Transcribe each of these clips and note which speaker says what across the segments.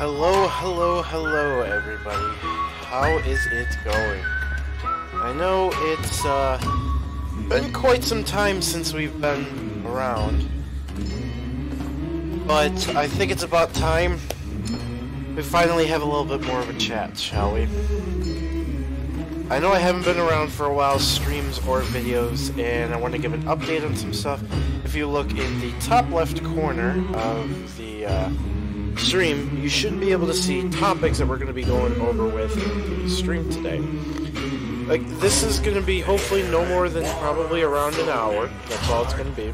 Speaker 1: Hello, everybody. How is it going? I know it's been quite some time since we've been around, but I think it's about time we finally have a little bit more of a chat, shall we? I know I haven't been around for a while, streams or videos, and I want to give an update on some stuff. If you look in the top left corner of the stream, you should be able to see topics that we're going to be going over with in the stream today. Like, this is going to be hopefully no more than probably around an hour. That's all it's going to be.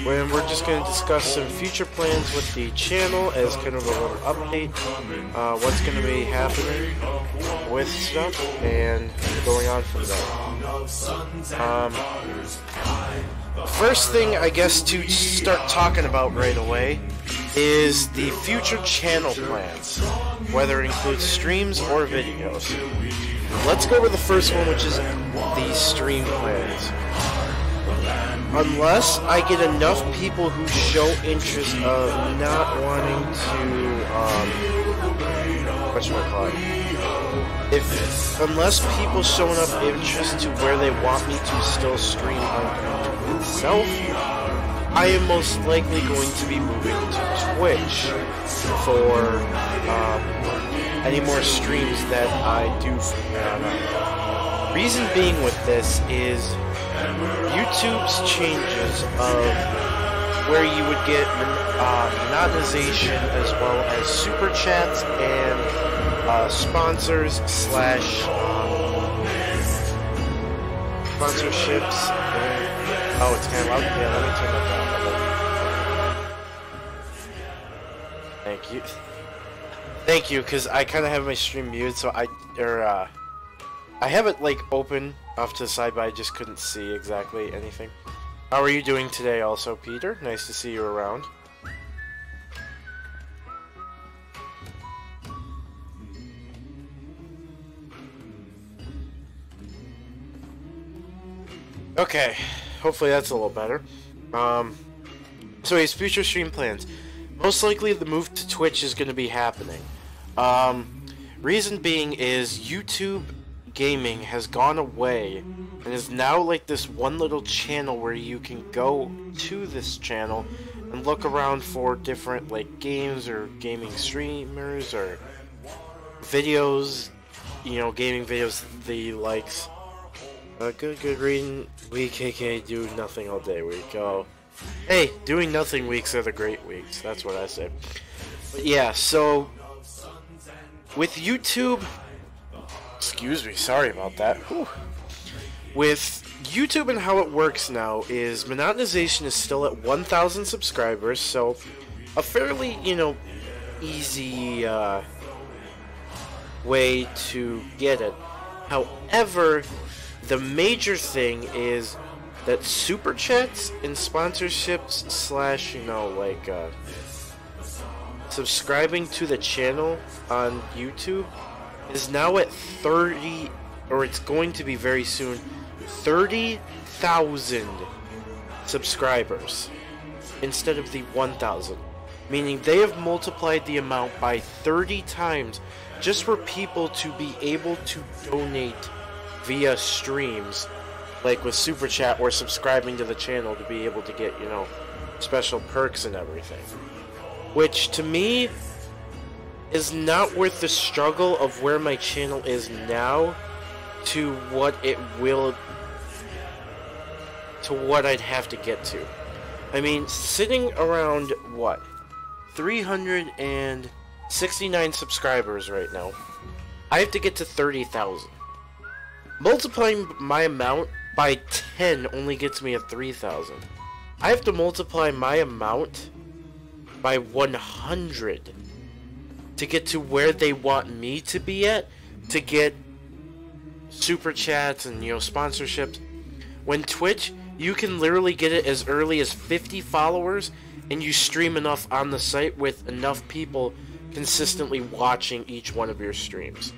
Speaker 1: When we're just going to discuss some future plans with the channel as kind of a little update, what's going to be happening with stuff, and going on from there. First thing, I guess, to start talking about right away is the future channel plans, whether it includes streams or videos. Let's go over the first one, which is the stream plans. Unless I get enough people who show interest of not wanting to, unless people show enough interest to where they want me to still stream on YouTube itself, I am most likely going to be moving to Twitch for any more streams that I do from here on out. Reason being with this is YouTube's changes of where you would get monetization as well as super chats and sponsors slash sponsorships. Oh, it's kind of loud. Yeah, let me turn that down. Thank you. Thank you, because I kind of have my stream muted, so I have it like open off to the side, but I just couldn't see exactly anything. How are you doing today also, Peter? Nice to see you around. Okay, hopefully that's a little better. So his future stream plans. Most likely the move to Twitch is going to be happening. Reason being is YouTube gaming has gone away and is now like this one little channel where you can go to this channel and look around for different like games or gaming streamers or videos, you know, gaming videos the likes. Good reading week, KK, do nothing all day week. Oh, hey, doing nothing weeks are the great weeks. That's what I say. But yeah, so with YouTube, excuse me, sorry about that. Whew. With YouTube and how it works now is monetization is still at 1,000 subscribers, so a fairly, you know, easy way to get it. However, the major thing is that super chats and sponsorships slash, you know, like subscribing to the channel on YouTube is now at 30, or it's going to be very soon, 30,000 subscribers instead of the 1,000. Meaning they have multiplied the amount by 30 times just for people to be able to donate via streams, like with super chat or subscribing to the channel to be able to get, you know, special perks and everything. Which to me is not worth the struggle of where my channel is now to what it will, to what I'd have to get to. I mean, sitting around what, 369 subscribers right now, I have to get to 30,000. Multiplying my amount by 10 only gets me a 3,000. I have to multiply my amount by 100 to get to where they want me to be at, to get super chats and, you know, sponsorships. When Twitch, you can literally get it as early as 50 followers and you stream enough on the site with enough people consistently watching each one of your streams.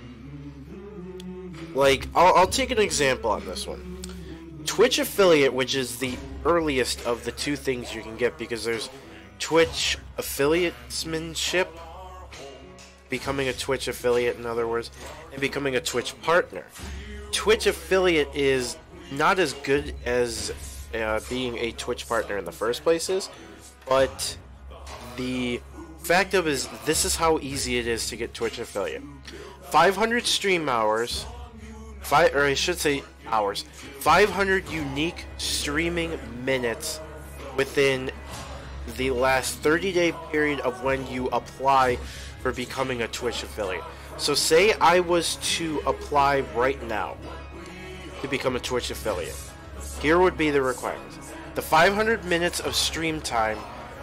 Speaker 1: Like, I'll take an example on this one. Twitch affiliate, which is the earliest of the two things you can get, because there's Twitch affiliatesmanship, becoming a Twitch affiliate, in other words, and becoming a Twitch partner. Twitch affiliate is not as good as being a Twitch partner in the first place is, but the fact of is, this is how easy it is to get Twitch affiliate. 500 stream hours, or I should say hours, 500 unique streaming minutes within the last 30-day period of when you apply for becoming a Twitch affiliate. So say I was to apply right now to become a Twitch affiliate. Here would be the requirements. The 500 minutes of stream time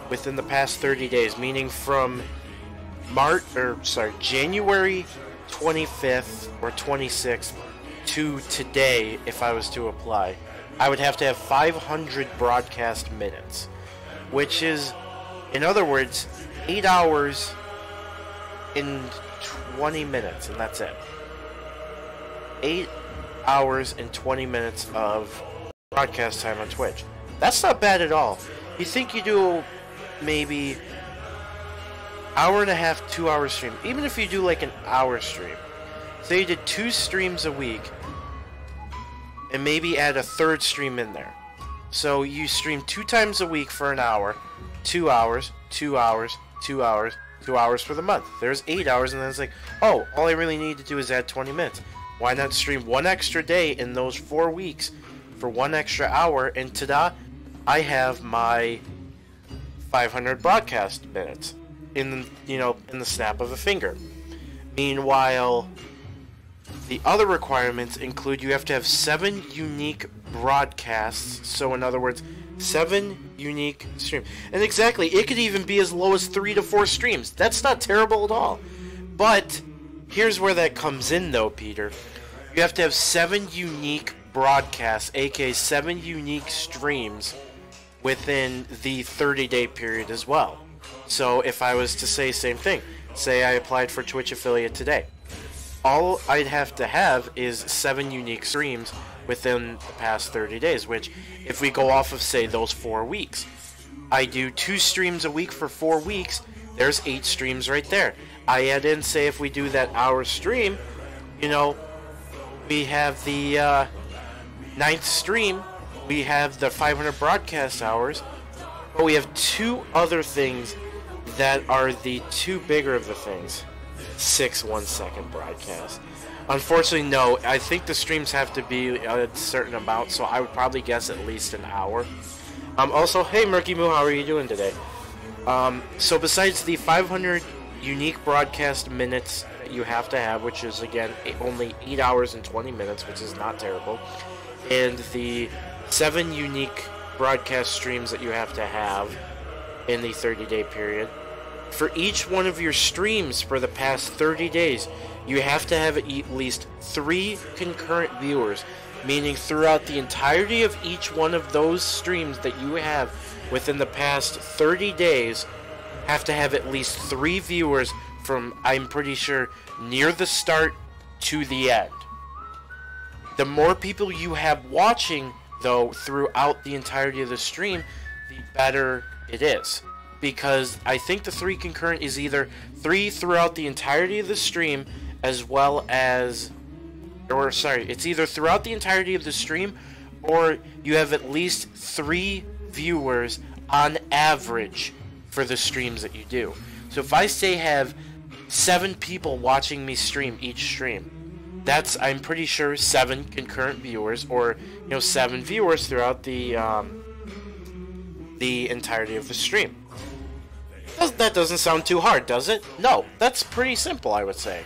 Speaker 1: within the past 30 days, meaning from January 25th or 26th to today, if I was to apply, I would have to have 500 broadcast minutes, which is, in other words, 8 hours in 20 minutes, and that's it. 8 hours and 20 minutes of broadcast time on Twitch. That's not bad at all. You think you do maybe hour and a half, 2 hour stream. Even if you do like an hour stream. Say you did 2 streams a week and maybe add a third stream in there. So you stream 2 times a week for an hour, 2 hours, 2 hours, 2 hours, 2 hours for the month. There's 8 hours, and then it's like, oh, all I really need to do is add 20 minutes. Why not stream 1 extra day in those 4 weeks for 1 extra hour, and ta-da, I have my 500 broadcast minutes in the snap of a finger. Meanwhile, the other requirements include you have to have 7 unique broadcasts. So in other words, 7 unique streams. And exactly, it could even be as low as 3 to 4 streams. That's not terrible at all. But here's where that comes in though, Peter. You have to have 7 unique broadcasts, aka 7 unique streams within the 30-day period as well. So if I was to say same thing, say I applied for Twitch affiliate today, all I'd have to have is 7 unique streams within the past 30 days, which if we go off of, say, those 4 weeks, I do 2 streams a week for 4 weeks, there's 8 streams right there. I add in, say, if we do that hour stream, we have the 9th stream, we have the 500 broadcast hours, but we have 2 other things that are the 2 bigger of the things. 6 1-second broadcasts. Unfortunately, no. I think the streams have to be a certain amount, so I would probably guess at least an hour. Also, hey Murky Moo, how are you doing today? So besides the 500 unique broadcast minutes that you have to have, which is again only 8 hours and 20 minutes, which is not terrible, and the 7 unique broadcast streams that you have to have in the 30-day period, for each one of your streams for the past 30 days, you have to have at least 3 concurrent viewers, meaning throughout the entirety of each one of those streams that you have within the past 30 days, have to have at least 3 viewers from, I'm pretty sure, near the start to the end. The more people you have watching, though, throughout the entirety of the stream, the better it is. Because I think the 3 concurrent is either 3 throughout the entirety of the stream, as well as, it's either throughout the entirety of the stream, or you have at least 3 viewers on average for the streams that you do. So if I say have 7 people watching me stream each stream, that's, I'm pretty sure, 7 concurrent viewers, or 7 viewers throughout the entirety of the stream. That doesn't sound too hard, does it? No, that's pretty simple, I would say.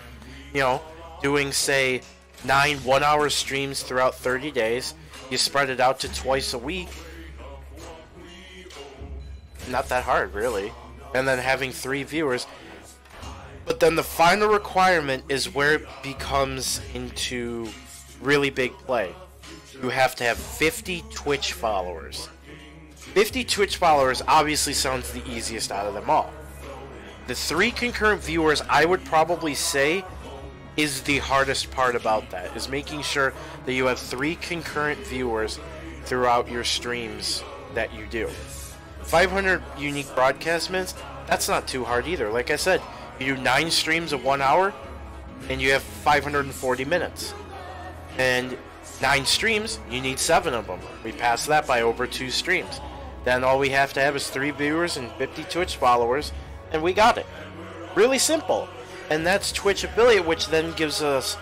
Speaker 1: Doing, say, 9 1-hour streams throughout 30 days, you spread it out to twice a week. Not that hard, really. And then having 3 viewers. But then the final requirement is where it becomes into really big play. You have to have 50 Twitch followers. 50 Twitch followers obviously sounds the easiest out of them all. The 3 concurrent viewers, I would probably say, is the hardest part about that, is making sure that you have 3 concurrent viewers throughout your streams that you do. 500 unique broadcast minutes, that's not too hard either. Like I said, You do 9 streams of 1 hour, and you have 540 minutes. And 9 streams, you need 7 of them. We passed that by over 2 streams. Then all we have to have is 3 viewers and 50 Twitch followers, and we got it. Really simple. And that's Twitch Affiliate, which then gives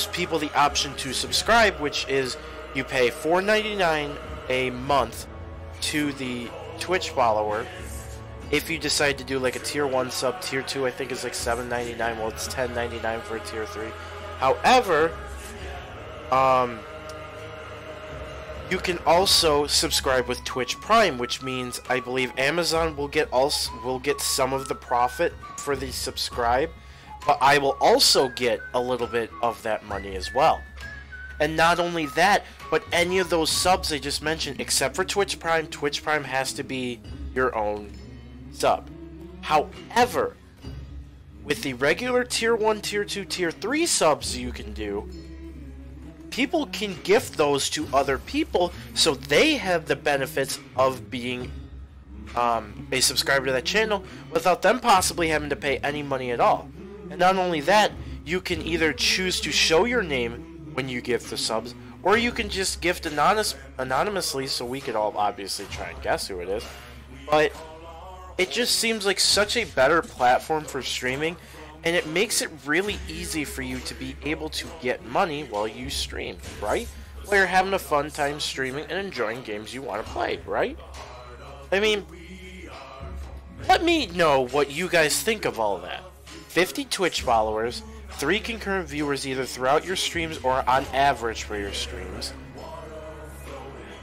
Speaker 1: people the option to subscribe, which is you pay $4.99 a month to the Twitch follower. If you decide to do like a tier 1 sub, tier 2 I think is like $7.99, well it's $10.99 for a tier 3. However, you can also subscribe with Twitch Prime, which means I believe Amazon will get some of the profit for the subscribe, but I will also get a little bit of that money as well. And not only that, but any of those subs I just mentioned, except for Twitch Prime has to be your own sub. However, with the regular tier 1, tier 2, tier 3 subs you can do, people can gift those to other people so they have the benefits of being a subscriber to that channel without them possibly having to pay any money at all. And not only that, you can either choose to show your name when you gift the subs, or you can just gift anonymously so we could all obviously try and guess who it is. But it just seems like such a better platform for streaming, and it makes it really easy for you to be able to get money while you stream, right? While you're having a fun time streaming and enjoying games you want to play, right? I mean, let me know what you guys think of all that. 50 Twitch followers, 3 concurrent viewers either throughout your streams or on average for your streams,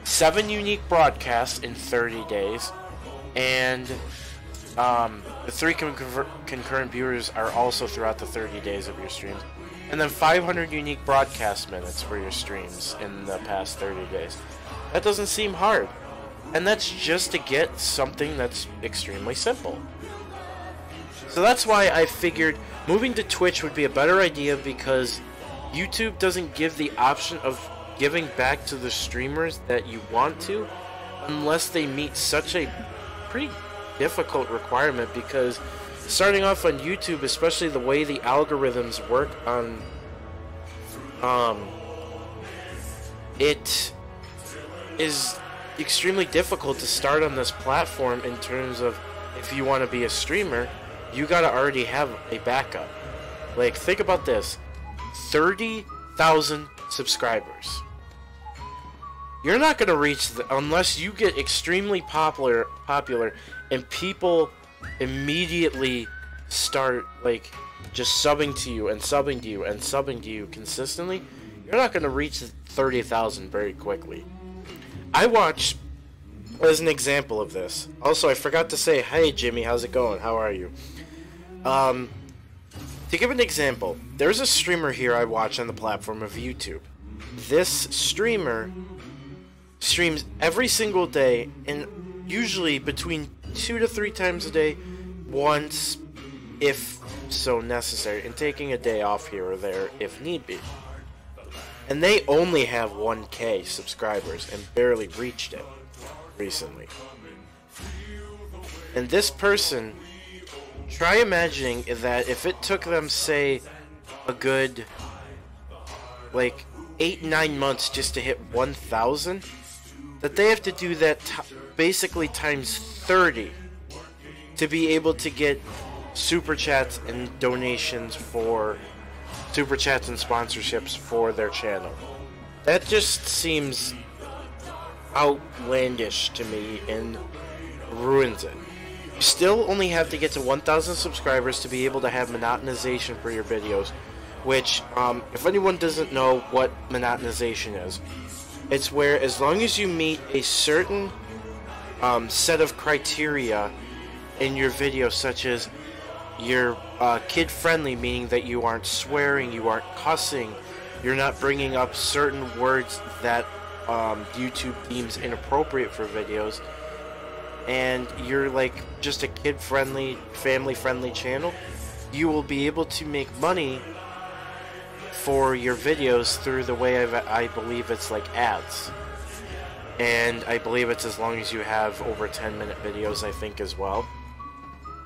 Speaker 1: 7 unique broadcasts in 30 days, and the 3 concurrent viewers are also throughout the 30 days of your streams. And then 500 unique broadcast minutes for your streams in the past 30 days. That doesn't seem hard. And that's just to get something that's extremely simple. So that's why I figured moving to Twitch would be a better idea, because YouTube doesn't give the option of giving back to the streamers that you want to unless they meet such a pretty difficult requirement, because starting off on YouTube, especially the way the algorithms work on it is extremely difficult to start on this platform in terms of if you want to be a streamer, you gotta already have a backup. Like, think about this. 30,000 subscribers. You're not gonna reach unless you get extremely popular and people immediately start like just subbing to you and subbing to you and subbing to you consistently. You're not gonna reach 30,000 very quickly. I watched, as an example of this. Also, I forgot to say, hey Jimmy, how's it going? How are you? To give an example, there's a streamer here I watch on the platform of YouTube. This streamer streams every single day, and usually between 2 to 3 times a day, once if so necessary, and taking a day off here or there if need be. And they only have 1K subscribers and barely reached it recently. And this person, try imagining that if it took them, say, a good like 8-9 months just to hit 1,000, that they have to do that basically times 30 to be able to get super chats and donations for super chats and sponsorships for their channel. That just seems outlandish to me and ruins it. You still only have to get to 1,000 subscribers to be able to have monetisation for your videos, which, if anyone doesn't know what monetisation is, it's where as long as you meet a certain set of criteria in your video, such as you're kid-friendly, meaning that you aren't swearing, you aren't cussing, you're not bringing up certain words that YouTube deems inappropriate for videos, and you're like just a kid-friendly, family-friendly channel, you will be able to make money for your videos through the way I believe it's like ads. And I believe it's as long as you have over 10-minute videos, I think, as well.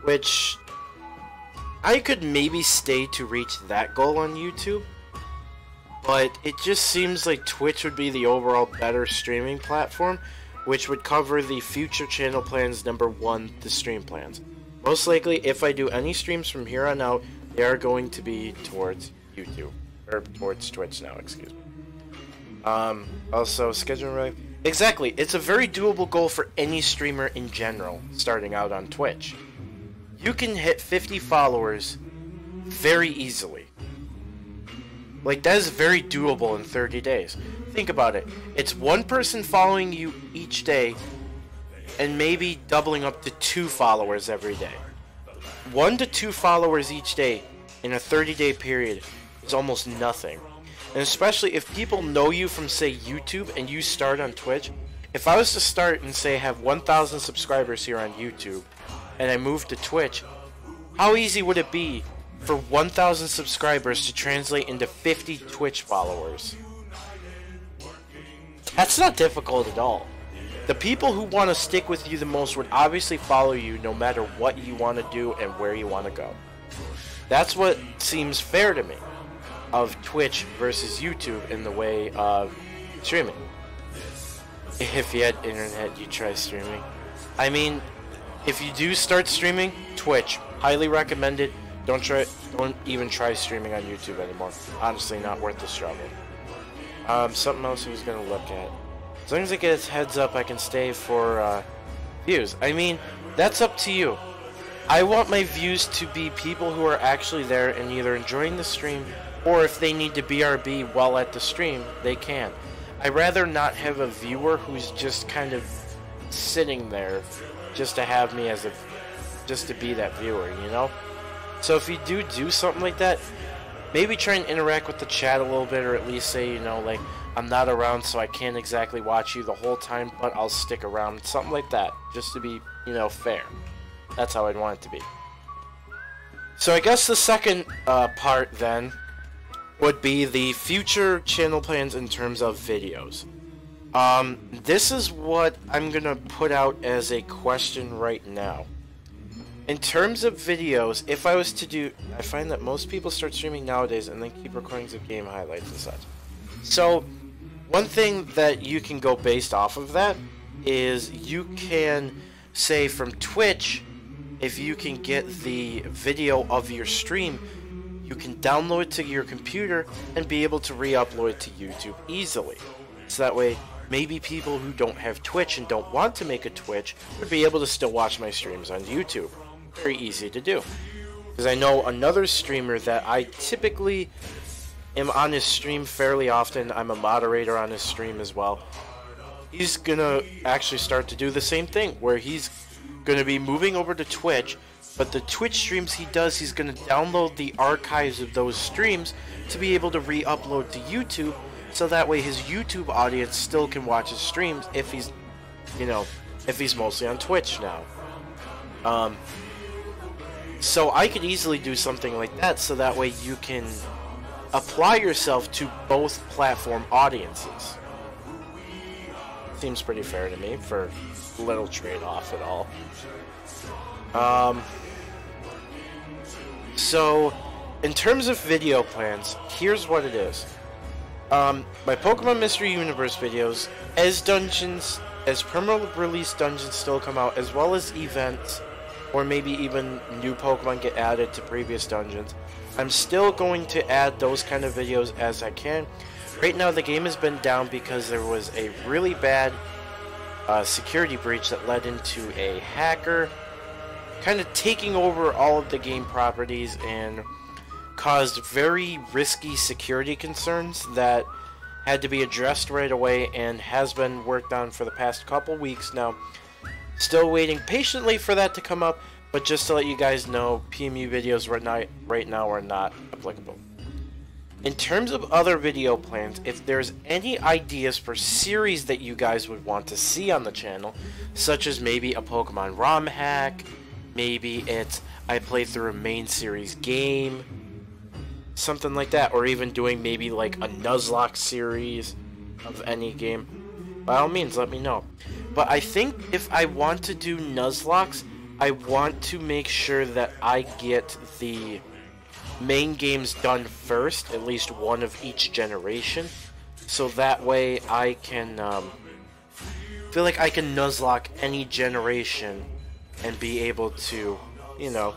Speaker 1: Which, I could maybe stay to reach that goal on YouTube, but it just seems like Twitch would be the overall better streaming platform, which would cover the future channel plans #1, the stream plans. Most likely, if I do any streams from here on out, they are going to be towards YouTube, or towards Twitch now, excuse me. Also, schedule right. Exactly, it's a very doable goal for any streamer in general, starting out on Twitch. You can hit 50 followers very easily. Like, that is very doable in 30 days. Think about it. It's one person following you each day, and maybe doubling up to 2 followers every day. 1 to 2 followers each day in a 30-day period is almost nothing. And especially if people know you from, say, YouTube and you start on Twitch. If I was to start and, say, have 1,000 subscribers here on YouTube, and I moved to Twitch, how easy would it be for 1,000 subscribers to translate into 50 Twitch followers? That's not difficult at all. The people who want to stick with you the most would obviously follow you no matter what you want to do and where you want to go. That's what seems fair to me of Twitch versus YouTube in the way of streaming. If you had internet, you'd try streaming. I mean, if you do start streaming, Twitch, highly recommend it. Don't even try streaming on YouTube anymore. Honestly, not worth the struggle. Something else I was gonna look at. As long as it gets heads up, I can stay for views. I mean, that's up to you. I want my views to be people who are actually there and either enjoying the stream, or if they need to BRB while at the stream, they can. I'd rather not have a viewer who's just kind of sitting there just to have me as just to be that viewer, you know? So if you do something like that, maybe try and interact with the chat a little bit, or at least say, you know, like, I'm not around so I can't exactly watch you the whole time, but I'll stick around. Something like that, just to be, you know, fair. That's how I'd want it to be. So I guess the second part then would be the future channel plans in terms of videos. This is what I'm gonna put out as a question right now. In terms of videos, if I was to do, I find that most people start streaming nowadays and then keep recordings of game highlights and such. So, one thing that you can go based off of that is you can say from Twitch, if you can get the video of your stream, you can download it to your computer and be able to re-upload it to YouTube easily. So that way, maybe people who don't have Twitch and don't want to make a Twitch would be able to still watch my streams on YouTube. Very easy to do. Because I know another streamer that I typically am on his stream fairly often. I'm a moderator on his stream as well. He's gonna actually start to do the same thing, where he's gonna be moving over to Twitch, but the Twitch streams he does, he's gonna download the archives of those streams to be able to re-upload to YouTube, so that way his YouTube audience still can watch his streams if he's, you know, if he's mostly on Twitch now. So I could easily do something like that, so that way you can apply yourself to both platform audiences. Seems pretty fair to me for little trade-off at all. So, in terms of video plans, here's what it is. My Pokemon Mystery Universe videos, as permanent release dungeons still come out, as well as events, or maybe even new Pokemon get added to previous dungeons, I'm still going to add those kind of videos as I can. Right now the game has been down because there was a really bad security breach that led into a hacker kind of taking over all of the game properties and caused very risky security concerns that had to be addressed right away and has been worked on for the past couple weeks now. Still waiting patiently for that to come up, but just to let you guys know, PMU videos right now are not applicable. In terms of other video plans, if there's any ideas for series that you guys would want to see on the channel, such as maybe a Pokemon ROM hack, maybe it's I play through a main series game, something like that, or even doing maybe like a Nuzlocke series of any game, by all means let me know. But I think if I want to do Nuzlocks, I want to make sure that I get the main games done first, at least one of each generation, so that way I can feel like I can nuzlocke any generation and be able to, you know,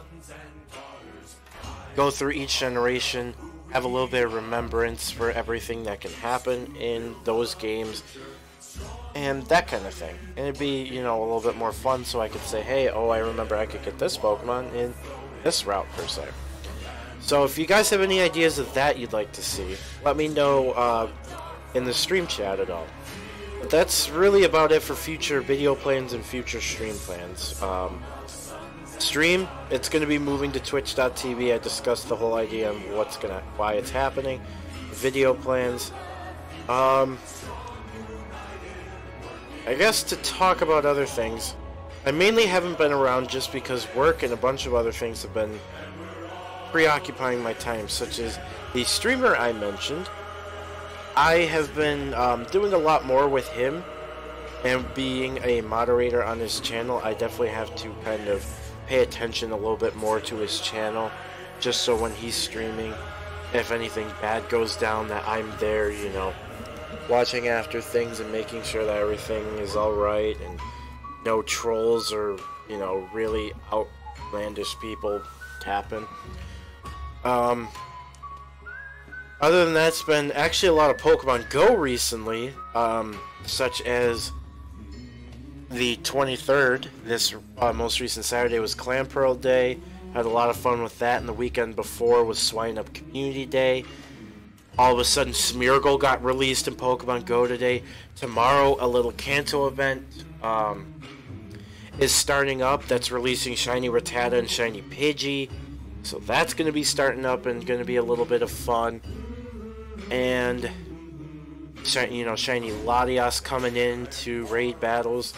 Speaker 1: go through each generation, have a little bit of remembrance for everything that can happen in those games, and that kind of thing. And it'd be, you know, a little bit more fun, so I could say, hey, oh, I remember I could get this Pokemon in this route, per se. So if you guys have any ideas of that you'd like to see, let me know in the stream chat at all. But that's really about it for future video plans and future stream plans. Stream, it's going to be moving to twitch.tv. I discussed the whole idea on why it's happening. Video plans. I guess to talk about other things, I mainly haven't been around just because work and a bunch of other things have been preoccupying my time, such as the streamer I mentioned. I have been doing a lot more with him, and being a moderator on his channel, I definitely have to kind of pay attention a little bit more to his channel, just so when he's streaming, if anything bad goes down, that I'm there, you know, watching after things and making sure that everything is alright and no trolls or, you know, really outlandish people happen. Other than that, it's been actually a lot of Pokemon Go recently, such as the 23rd, this most recent Saturday was Clan Pearl Day. Had a lot of fun with that, and the weekend before was Swine Up Community Day. All of a sudden, Smeargle got released in Pokemon Go today. Tomorrow, a little Kanto event is starting up that's releasing Shiny Rattata and Shiny Pidgey. So that's going to be starting up and going to be a little bit of fun. And, you know, Shiny Latias coming in to raid battles,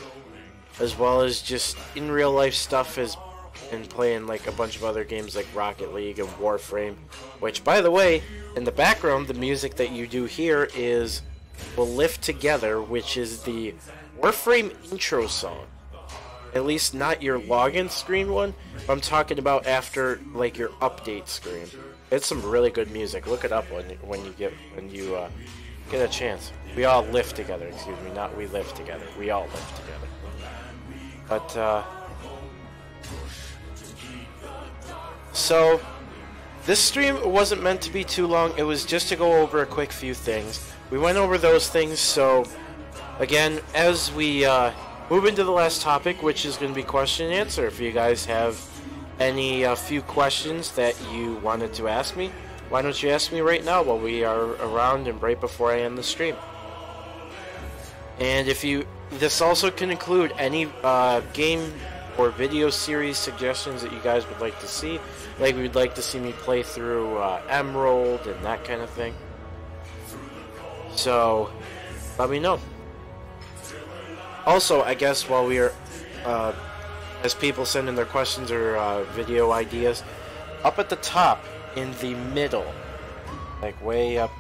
Speaker 1: as well as just in real life stuff and playing like a bunch of other games like Rocket League and Warframe, which, by the way, in the background, the music that you do hear is We'll Live Together, which is the Warframe intro song. At least not your login screen one, but I'm talking about after like your update screen. It's some really good music. Look it up when you get a chance. We all live together. Excuse me, not we live together. We all live together. But so this stream wasn't meant to be too long. It was just to go over a quick few things. We went over those things. So again, as we move into the last topic, which is going to be question and answer. If you guys have any few questions that you wanted to ask me, why don't you ask me right now while we are around and right before I end the stream. And this also can include any game or video series suggestions that you guys would like to see. Like we'd like to see me play through Emerald and that kind of thing. So let me know. Also, I guess while we are, as people send in their questions or video ideas, up at the top in the middle, like way up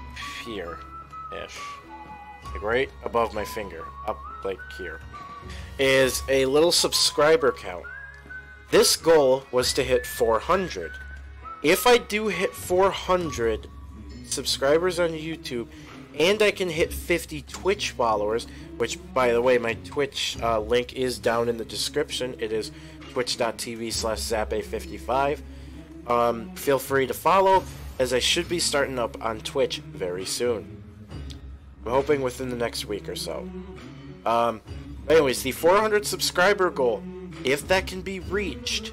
Speaker 1: here-ish, like right above my finger, up like here, is a little subscriber count. This goal was to hit 400. If I do hit 400 subscribers on YouTube, and I can hit 50 Twitch followers, which, by the way, my Twitch link is down in the description. It is twitch.tv/zappe55. Feel free to follow, as I should be starting up on Twitch very soon. I'm hoping within the next week or so. Anyways, the 400 subscriber goal, if that can be reached,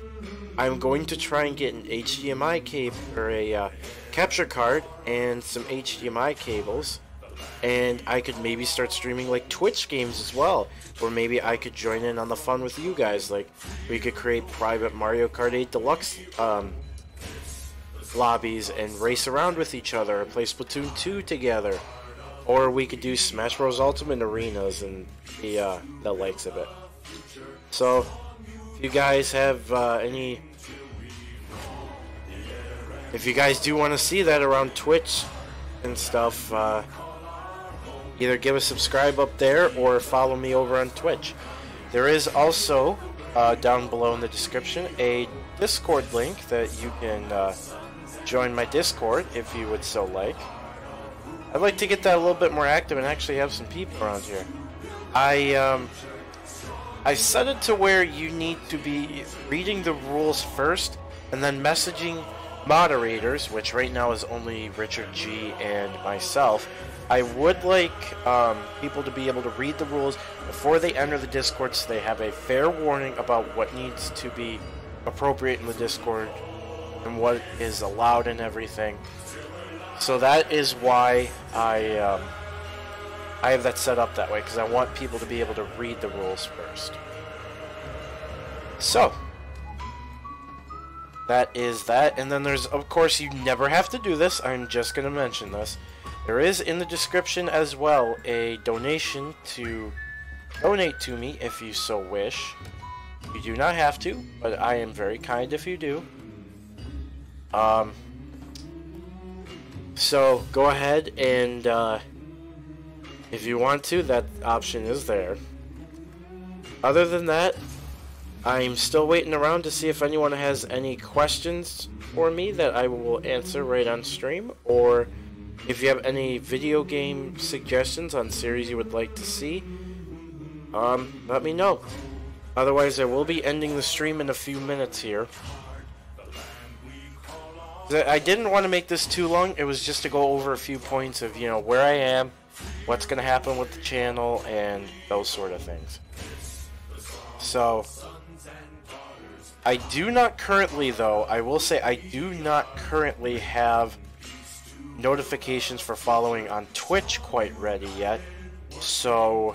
Speaker 1: I'm going to try and get an HDMI cable, or a capture card, and some HDMI cables. And I could maybe start streaming like Twitch games as well, or maybe I could join in on the fun with you guys. Like we could create private Mario Kart 8 Deluxe lobbies and race around with each other, play Splatoon 2 together, or we could do Smash Bros. Ultimate Arenas and the likes of it. So if you guys have if you guys do want to see that around Twitch and stuff, either give a subscribe up there or follow me over on Twitch. There is also down below in the description a Discord link that you can join my Discord if you would so like. I'd like to get that a little bit more active and actually have some people around here. I set it to where you need to be reading the rules first and then messaging moderators, which right now is only Richard G and myself. I would like people to be able to read the rules before they enter the Discord so they have a fair warning about what needs to be appropriate in the Discord and what is allowed and everything. So that is why I have that set up that way, because I want people to be able to read the rules first. So that is that, and then there's, of course, you never have to do this, I'm just going to mention this. There is in the description as well a donation to donate to me if you so wish. You do not have to, but I am very kind if you do. So go ahead and if you want to, that option is there. Other than that, I'm still waiting around to see if anyone has any questions for me that I will answer right on stream, or if you have any video game suggestions on series you would like to see, let me know. Otherwise, I will be ending the stream in a few minutes here. I didn't want to make this too long. It was just to go over a few points of, you know, where I am, what's going to happen with the channel, and those sort of things. So I do not currently, though, I will say I do not currently have notifications for following on Twitch quite ready yet. So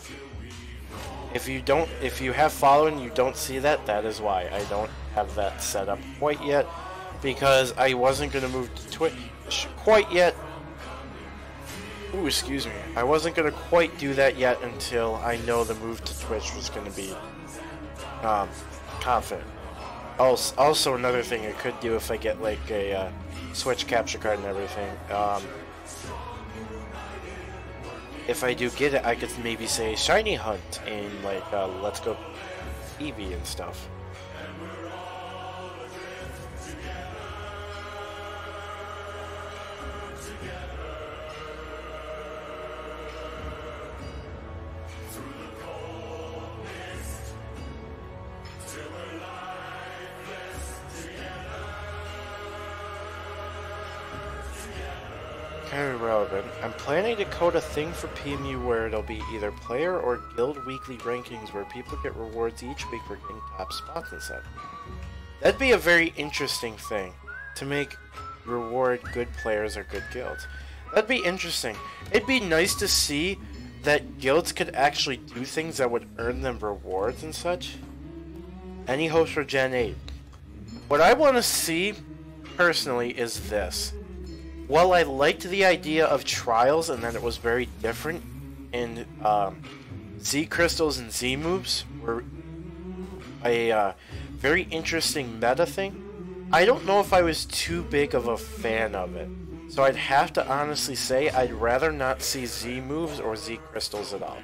Speaker 1: if you have following, you don't see that, that is why. I don't have that set up quite yet, because I wasn't going to move to Twitch quite yet. Ooh, excuse me. I wasn't going to quite do that yet until I know the move to Twitch was going to be confident. Also, another thing I could do if I get like a Switch capture card and everything, if I do get it, I could maybe say Shiny Hunt in like Let's Go Eevee and stuff. Very relevant. I'm planning to code a thing for PMU where it'll be either player or guild weekly rankings where people get rewards each week for getting top spots and such. That'd be a very interesting thing to make reward good players or good guilds. That'd be interesting. It'd be nice to see that guilds could actually do things that would earn them rewards and such. Any hopes for Gen 8? What I want to see personally is this. While I liked the idea of trials and that it was very different, and Z crystals and Z moves were a very interesting meta thing, I don't know if I was too big of a fan of it. So I'd have to honestly say I'd rather not see Z moves or Z crystals at all.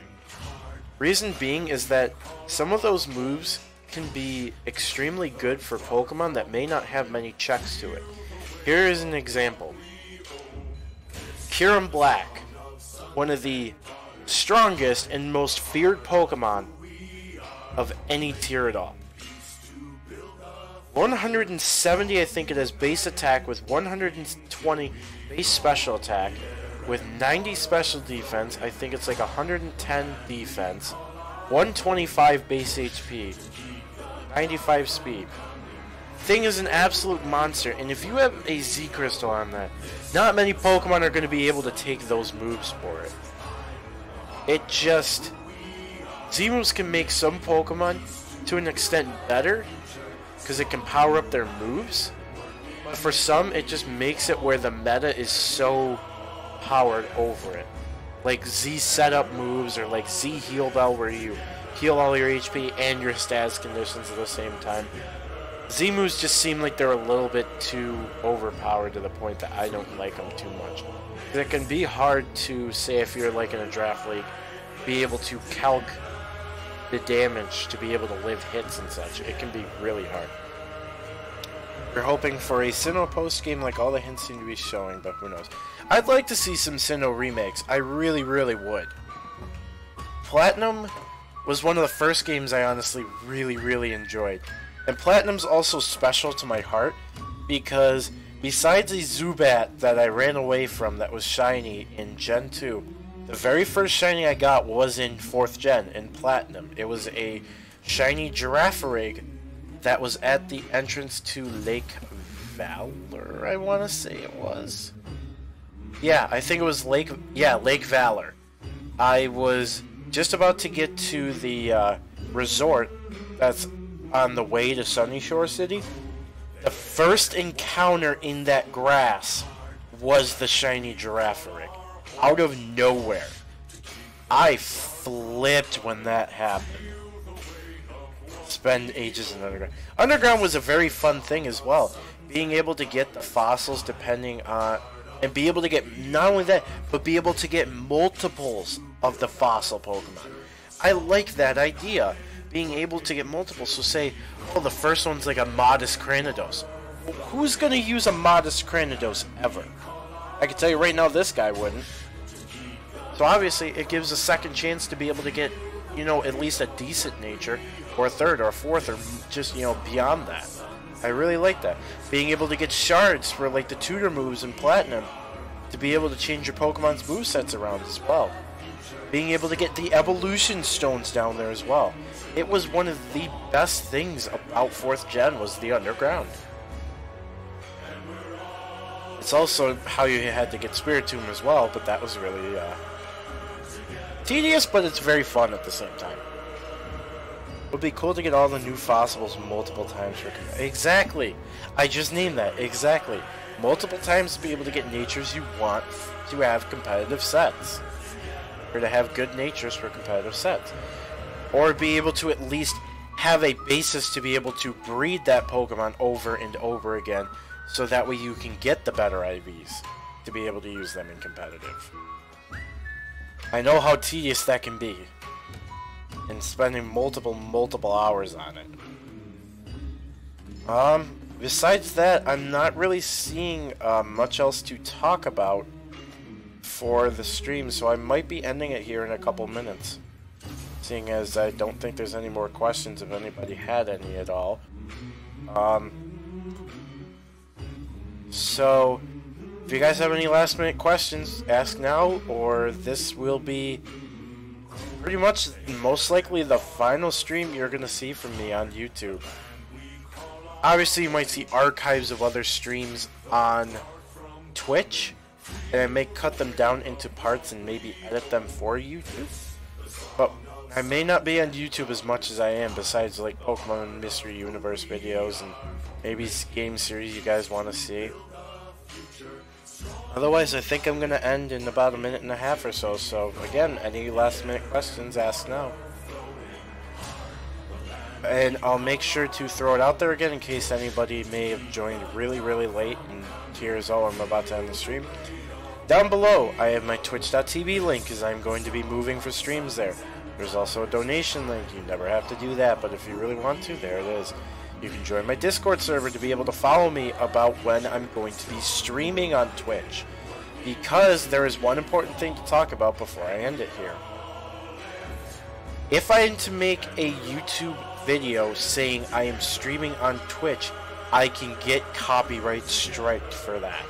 Speaker 1: Reason being is that some of those moves can be extremely good for Pokemon that may not have many checks to it. Here is an example. Kyurem Black, one of the strongest and most feared Pokemon of any tier at all. 170, I think it is, base attack with 120 base special attack with 90 special defense. I think it's like 110 defense, 125 base HP, 95 speed. Thing is an absolute monster, and if you have a Z crystal on that, not many Pokemon are going to be able to take those moves for it. It just... Z moves can make some Pokemon to an extent better, because it can power up their moves, but for some it just makes it where the meta is so powered over it. Like Z setup moves, or like Z heal bell where you heal all your HP and your stats conditions at the same time. Z moves just seem like they're a little bit too overpowered to the point that I don't like them too much. It can be hard to say, if you're like in a draft league, be able to calc the damage to be able to live hits and such. It can be really hard. We're hoping for a Sinnoh post-game like all the hints seem to be showing, but who knows. I'd like to see some Sinnoh remakes. I really, really would. Platinum was one of the first games I honestly really, really enjoyed. And Platinum's also special to my heart because besides a Zubat that I ran away from that was shiny in Gen 2, the very first shiny I got was in 4th Gen, in Platinum. It was a shiny Girafarig that was at the entrance to Lake Valor, I want to say it was. Yeah, I think it was Lake Valor. I was just about to get to the resort that's on the way to Sunny Shore City. The first encounter in that grass was the shiny Girafarig. Out of nowhere. I flipped when that happened. Spend ages in Underground. Underground was a very fun thing as well. Being able to get the fossils depending on... And be able to get, not only that, but be able to get multiples of the fossil Pokemon. I like that idea. Being able to get multiples. So say, oh, the first one's like a Modest Cranidos. Well, who's going to use a Modest Cranidos ever? I can tell you right now, this guy wouldn't. So obviously, it gives a second chance to be able to get, you know, at least a decent nature, or a third, or a fourth, or just, you know, beyond that. I really like that. Being able to get shards for, like, the tutor moves in Platinum, to be able to change your Pokemon's movesets around as well. Being able to get the evolution stones down there as well. It was one of the best things about 4th Gen was the Underground. It's also how you had to get Spiritomb as well, but that was really tedious, but it's very fun at the same time. It would be cool to get all the new fossils multiple times. Exactly! I just named that. Exactly. Multiple times to be able to get natures you want to have competitive sets. Or to have good natures for competitive sets. Or be able to at least have a basis to be able to breed that Pokemon over and over again, so that way you can get the better IVs to be able to use them in competitive. I know how tedious that can be, and spending multiple hours on it. Besides that, I'm not really seeing much else to talk about for the stream, so I might be ending it here in a couple minutes. Seeing as I don't think there's any more questions if anybody had any at all. So, if you guys have any last minute questions, ask now, or this will be pretty much most likely the final stream you're going to see from me on YouTube. Obviously, you might see archives of other streams on Twitch, and I may cut them down into parts and maybe edit them for YouTube. But I may not be on YouTube as much as I am, besides like Pokemon Mystery Universe videos and maybe game series you guys want to see. Otherwise, I think I'm going to end in about a minute and a half or so. So, again, any last minute questions, ask now. And I'll make sure to throw it out there again in case anybody may have joined really, really late and hears, oh, I'm about to end the stream. Down below, I have my twitch.tv link, as I'm going to be moving for streams there. There's also a donation link. You never have to do that, but if you really want to, there it is. You can join my Discord server to be able to follow me about when I'm going to be streaming on Twitch. Because there is one important thing to talk about before I end it here. If I am to make a YouTube video saying I am streaming on Twitch, I can get copyright striked for that.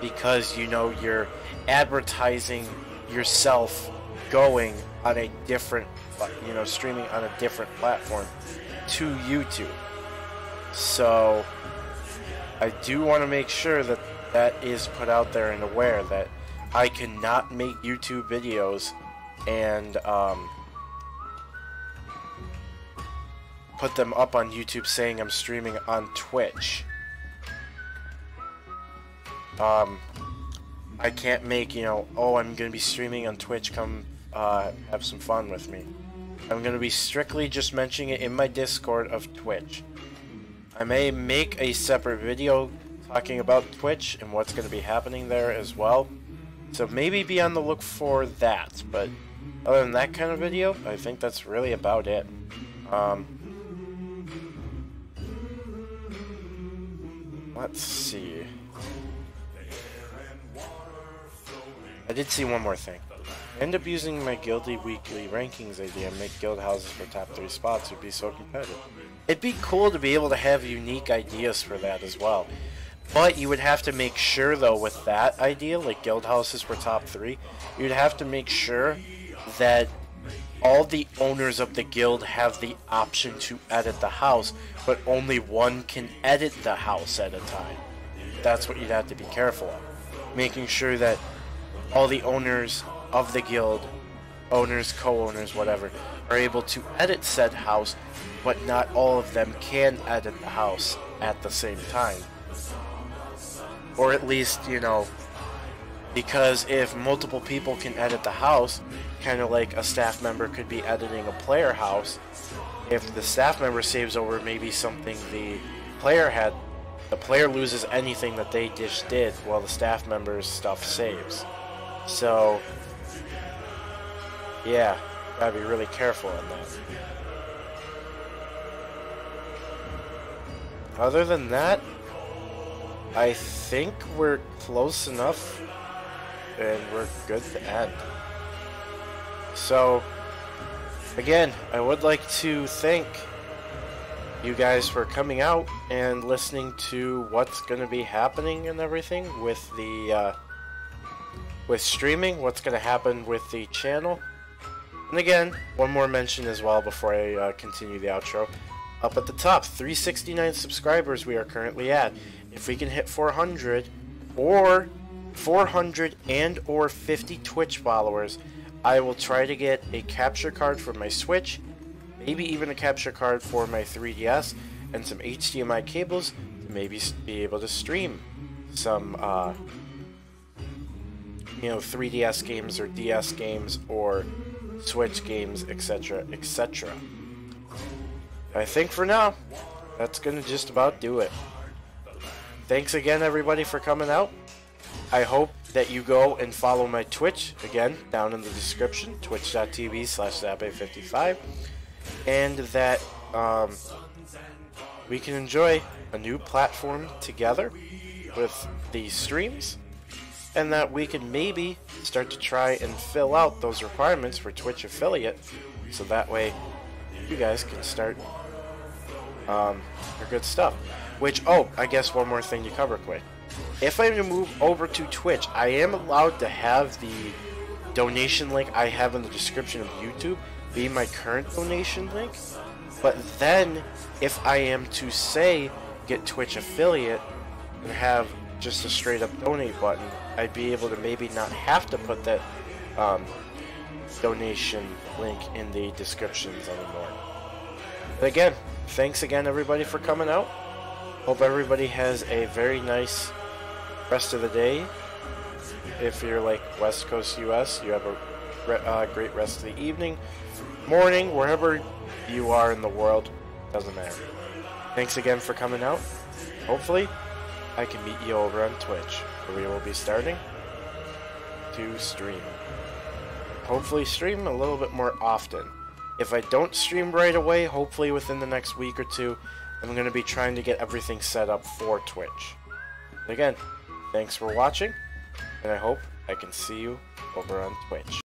Speaker 1: Because, you know, you're advertising yourself going on a different, you know, streaming on a different platform to YouTube. So I do want to make sure that that is put out there and aware that I cannot make YouTube videos and put them up on YouTube saying I'm streaming on Twitch. I can't make, you know, oh, I'm going to be streaming on Twitch, come have some fun with me. I'm going to be strictly just mentioning it in my Discord of Twitch. I may make a separate video talking about Twitch and what's going to be happening there as well. So maybe be on the look for that, but Other than that kind of video, I think that's really about it. Let's see. I did see one more thing. I end up using my Guildy Weekly rankings idea and make guild houses for top 3 spots would be so competitive. It'd be cool to be able to have unique ideas for that as well. But you would have to make sure though with that idea, like guild houses for top 3, you'd have to make sure that all the owners of the guild have the option to edit the house, but only one can edit the house at a time. That's what you'd have to be careful of. Making sure that all the owners of the guild, owners, co-owners, whatever, are able to edit said house, but not all of them can edit the house at the same time. Or at least, you know, because if multiple people can edit the house, kind of like a staff member could be editing a player house, if the staff member saves over maybe something the player had, the player loses anything that they just did while the staff member's stuff saves. So, yeah, gotta be really careful on that. Other than that, I think we're close enough and we're good to end. So, again, I would like to thank you guys for coming out and listening to what's going to be happening and everything with the with streaming, what's going to happen with the channel. And again, one more mention as well before I continue the outro. Up at the top, 369 subscribers we are currently at. If we can hit 400 or 400 and or 50 Twitch followers, I will try to get a capture card for my Switch, maybe even a capture card for my 3DS, and some HDMI cables to maybe be able to stream some, you know, 3DS games or DS games or Switch games, etc., etc. I think for now, that's gonna just about do it. Thanks again, everybody, for coming out. I hope that you go and follow my Twitch, again, down in the description, twitch.tv/zabe55, and that we can enjoy a new platform together with these streams, and that we can maybe start to try and fill out those requirements for Twitch affiliate, so that way you guys can start your good stuff. Which, oh, I guess one more thing to cover quick. If I move over to Twitch, I am allowed to have the donation link I have in the description of YouTube be my current donation link. But then, if I am to say get Twitch affiliate and have just a straight up donate button, I'd be able to maybe not have to put that donation link in the descriptions anymore. But again, thanks again everybody for coming out. Hope everybody has a very nice rest of the day. If you're like West Coast US, you have a great rest of the evening, morning, wherever you are in the world, doesn't matter. Thanks again for coming out. Hopefully, I can meet you over on Twitch, where we will be starting to stream. Hopefully stream a little bit more often. If I don't stream right away, hopefully within the next week or two, I'm going to be trying to get everything set up for Twitch. Again, thanks for watching, and I hope I can see you over on Twitch.